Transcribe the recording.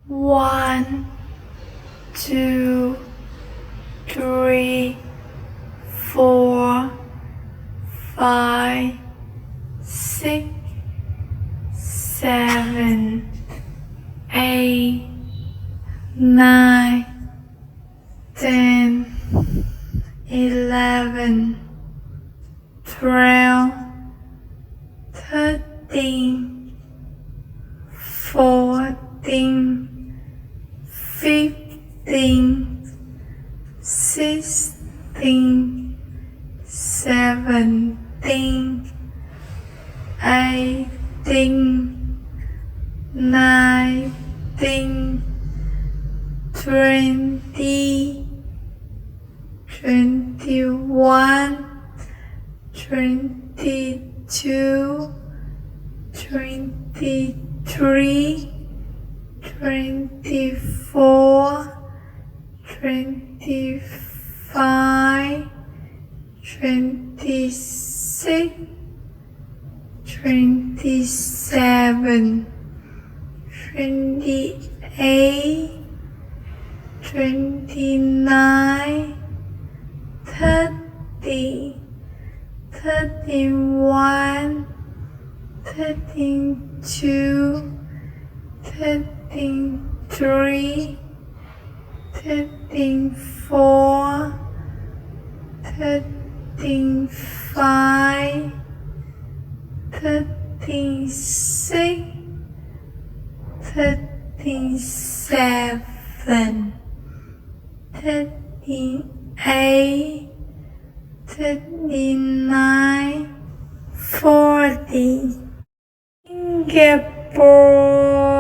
1, 2, 3, 4, 5, 6, 7, 8, 9, 10, 11, 12, 13, 14, 15, 16, 17, 18, 19, 20, 21, 22, 23, 24, 25, 26, 27, 28, 29, 30, 31, 32, 33, 34, 35, 36, 37, 38, 39, 40. Singapore.